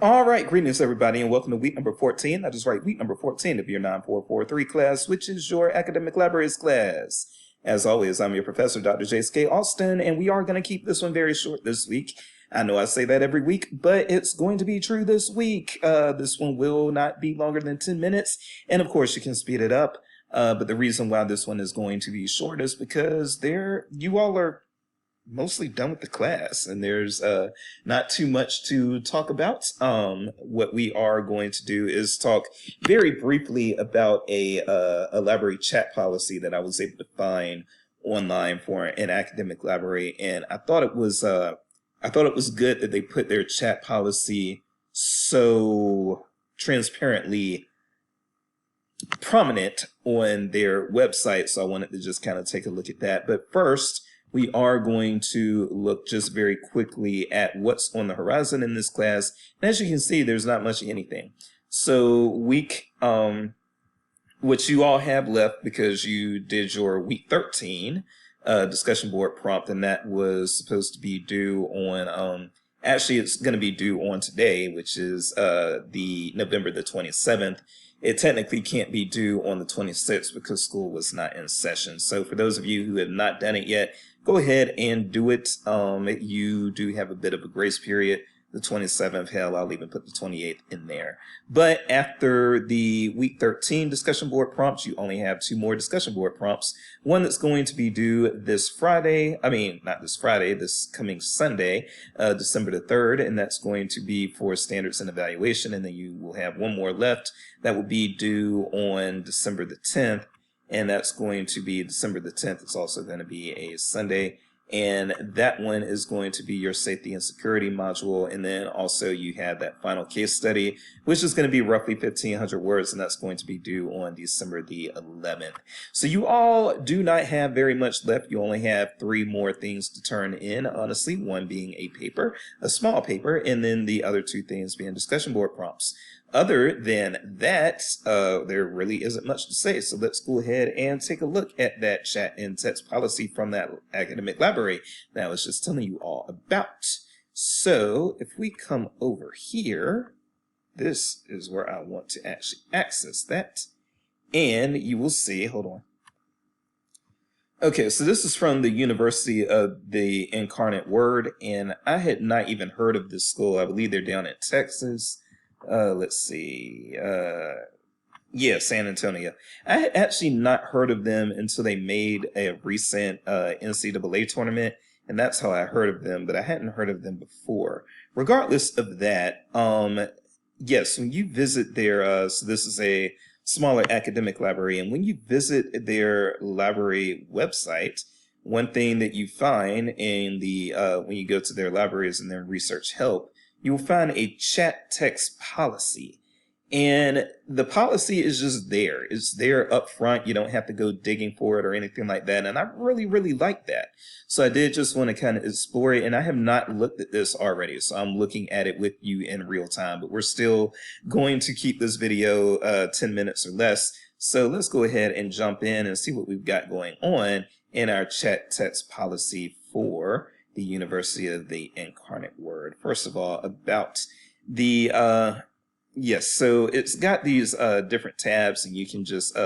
All right, greetings everybody, and welcome to week number 14. That is right, week number 14 of your 9443 class, which is your academic libraries class. As always, I'm your professor, Dr. J.S.K. Austin, and we are going to keep this one very short this week. I know I say that every week, but it's going to be true this week. This one will not be longer than 10 minutes, and of course you can speed it up. But the reason why this one is going to be short is because you all are mostly done with the class, and there's not too much to talk about. What we are going to do is talk very briefly about a library chat policy that I was able to find online for an academic library, and I thought it was good that they put their chat policy so transparently prominent on their website, so I wanted to just kind of take a look at that. But first, we are going to look just very quickly at what's on the horizon in this class. And as you can see, there's not much of anything. So what you all have left, because you did your week 13 discussion board prompt, and that was supposed to be due on, actually it's going to be due on today, which is the November the 27th. It technically can't be due on the 26th because school was not in session. So for those of you who have not done it yet, go ahead and do it. You do have a bit of a grace period. The 27th, hell, I'll even put the 28th in there. But after the week 13 discussion board prompts, you only have 2 more discussion board prompts. One that's going to be due this Friday, not this Friday, this coming Sunday, December the 3rd, and that's going to be for standards and evaluation. And then you will have 1 more left that will be due on December the 10th. And that's going to be December the 10th. It's also going to be a Sunday. And that one is going to be your safety and security module. And then also you have that final case study, which is going to be roughly 1,500 words. And that's going to be due on December the 11th. So you all do not have very much left. You only have 3 more things to turn in, honestly. One being a paper, a small paper, and then the other 2 things being discussion board prompts. Other than that, there really isn't much to say. So let's go ahead and take a look at that chat and text policy from that academic library that I was just telling you all about. So if we come over here, this is where I want to actually access that. And you will see, hold on. Okay, so this is from the University of the Incarnate Word, and I had not even heard of this school. I believe they're down in Texas. Let's see. Yeah, San Antonio. I had actually not heard of them until they made a recent NCAA tournament, and that's how I heard of them, but I hadn't heard of them before. Regardless of that, yes, when you visit their, so this is a smaller academic library, and when you visit their library website, one thing that you find in the when you go to their libraries and their research help, you will find a chat text policy. And the policy is just there. It's there up front. You don't have to go digging for it or anything like that. And I really, really like that. So I did just want to kind of explore it. And I have not looked at this already. So I'm looking at it with you in real time. But we're still going to keep this video 10 minutes or less. So let's go ahead and jump in and see what we've got going on in our chat text policy for the University of the Incarnate Word. First of all, about the yes, so it's got these different tabs, and you can just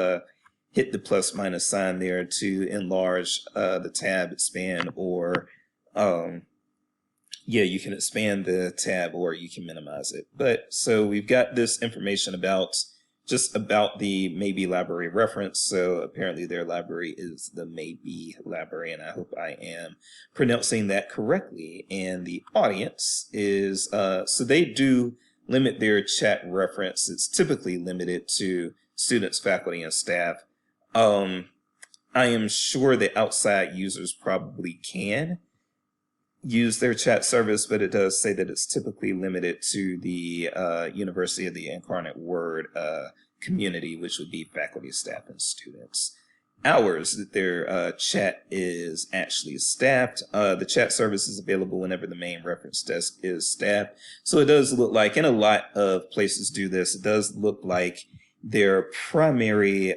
hit the plus minus sign there to enlarge the tab, expand, or yeah, you can expand the tab or you can minimize it. But so we've got this information about just about the Maybe library reference. So apparently their library is the Maybe library, and I hope I am pronouncing that correctly. And the audience is, so they do limit their chat reference. It's typically limited to students, faculty, and staff. I am sure that outside users probably can use their chat service, but it does say that it's typically limited to the University of the Incarnate Word community, which would be faculty, staff, and students. Ours, that their chat is actually staffed. The chat service is available whenever the main reference desk is staffed. So it does look like, and a lot of places do this, it does look like their primary,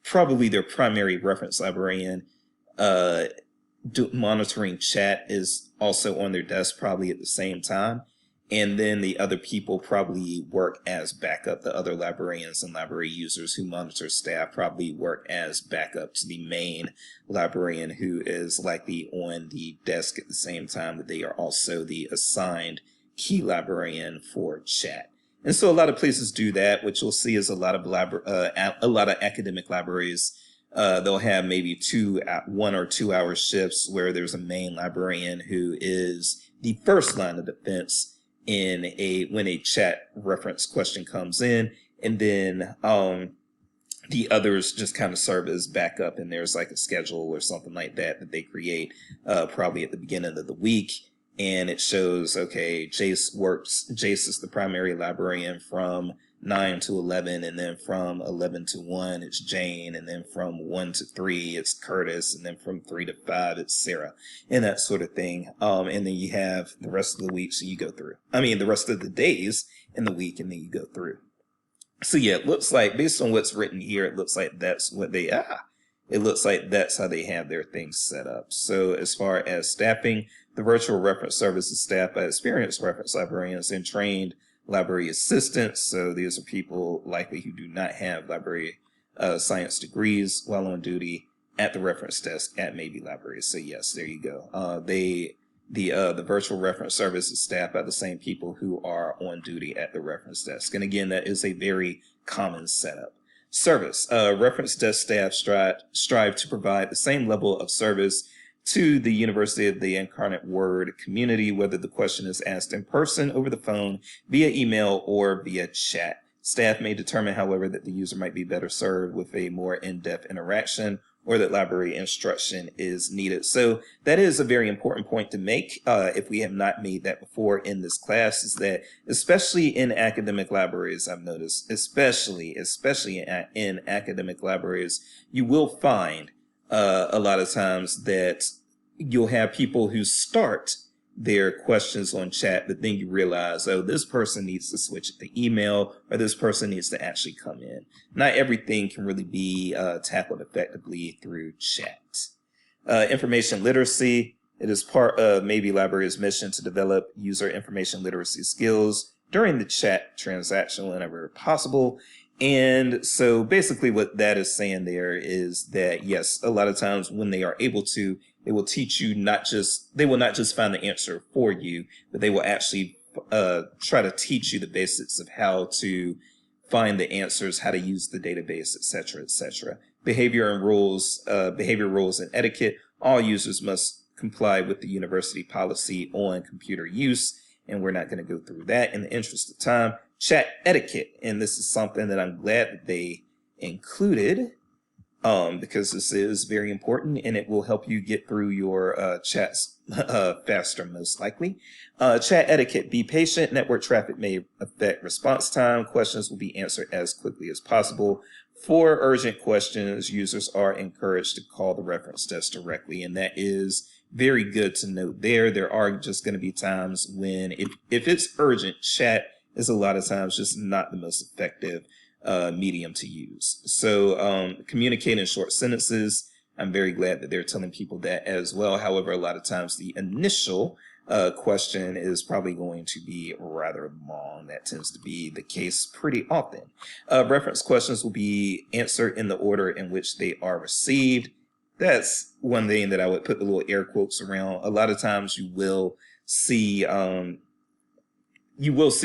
probably their primary reference librarian monitoring chat is also on their desk probably at the same time. and then the other people probably work as backup. The other librarians and library users who monitor staff probably work as backup to the main librarian, who is likely on the desk at the same time that they are also the assigned key librarian for chat. And so a lot of places do that. What you'll see is a lot of academic libraries, they'll have maybe 1 or 2 hour shifts where there's a main librarian who is the first line of defense when a chat reference question comes in, and then the others just kind of serve as backup, and there's like a schedule or something like that they create probably at the beginning of the week, and it shows, okay, Jace is the primary librarian from 9 to 11, and then from 11 to 1 it's Jane, and then from 1 to 3 it's Curtis, and then from 3 to 5 it's Sarah, and that sort of thing. And then you have the rest of the week, so you go through. The rest of the days in the week, and then you go through. So yeah, it looks like, based on what's written here, it looks like that's what it looks like that's how they have their things set up. So as far as staffing, the virtual reference service is staffed by experienced reference librarians and trained library assistants. So these are people likely who do not have library science degrees while on duty at the reference desk at maybe libraries. So yes, there you go. The virtual reference service is staffed by the same people who are on duty at the reference desk. And again, that is a very common setup. Service. Reference desk staff strive to provide the same level of service to the University of the Incarnate Word community, whether the question is asked in person, over the phone, via email, or via chat. Staff may determine, however, that the user might be better served with a more in-depth interaction, or that library instruction is needed. So that is a very important point to make, if we have not made that before in this class, is that especially in academic libraries, I've noticed, especially in academic libraries, you will find a lot of times that you'll have people who start their questions on chat, but then you realize, oh, this person needs to switch it to email, or this person needs to actually come in. Not everything can really be tackled effectively through chat. Information literacy. It is part of maybe library's mission to develop user information literacy skills during the chat transaction whenever possible. And so basically what that is saying there is that, yes, a lot of times when they are able to, they will teach you they will not just find the answer for you, but they will actually try to teach you the basics of how to find the answers, how to use the database, et cetera, et cetera. Behavior rules and etiquette. All users must comply with the university policy on computer use, and we're not going to go through that in the interest of time. Chat etiquette, and this is something that I'm glad that they included, because this is very important and it will help you get through your chats faster, most likely. Chat etiquette: be patient. Network traffic may affect response time. Questions will be answered as quickly as possible. For urgent questions, users are encouraged to call the reference desk directly, and that is very good to note there. There are just going to be times when, if it's urgent, chat is a lot of times just not the most effective medium to use. So communicate in short sentences. I'm very glad that they're telling people that as well. However, a lot of times the initial question is probably going to be rather long. That tends to be the case pretty often. Reference questions will be answered in the order in which they are received. That's one thing that I would put the little air quotes around. A lot of times you will see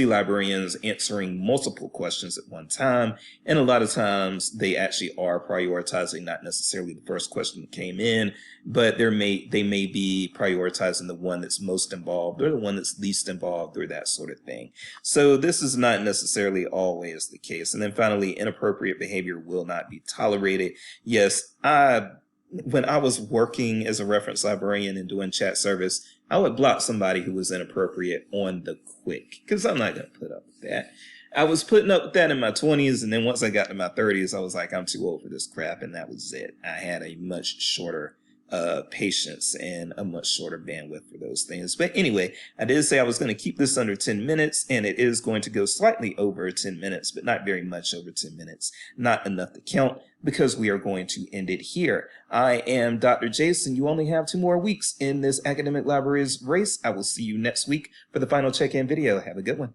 librarians answering multiple questions at one time, and a lot of times they actually are prioritizing not necessarily the first question that came in, but they may be prioritizing the one that's most involved or the one that's least involved, or that sort of thing. So this is not necessarily always the case. And then finally, inappropriate behavior will not be tolerated. Yes, when I was working as a reference librarian and doing chat service, I would block somebody who was inappropriate on the quick, because I'm not going to put up with that. I was putting up with that in my 20s, and then once I got to my 30s, I was like, I'm too old for this crap, and that was it. I had a much shorter patience and a much shorter bandwidth for those things. But anyway, I did say I was going to keep this under 10 minutes, and it is going to go slightly over 10 minutes, but not very much over 10 minutes. Not enough to count, because we are going to end it here. I am Dr. Jason. You only have 2 more weeks in this academic library's race. I will see you next week for the final check-in video. Have a good one.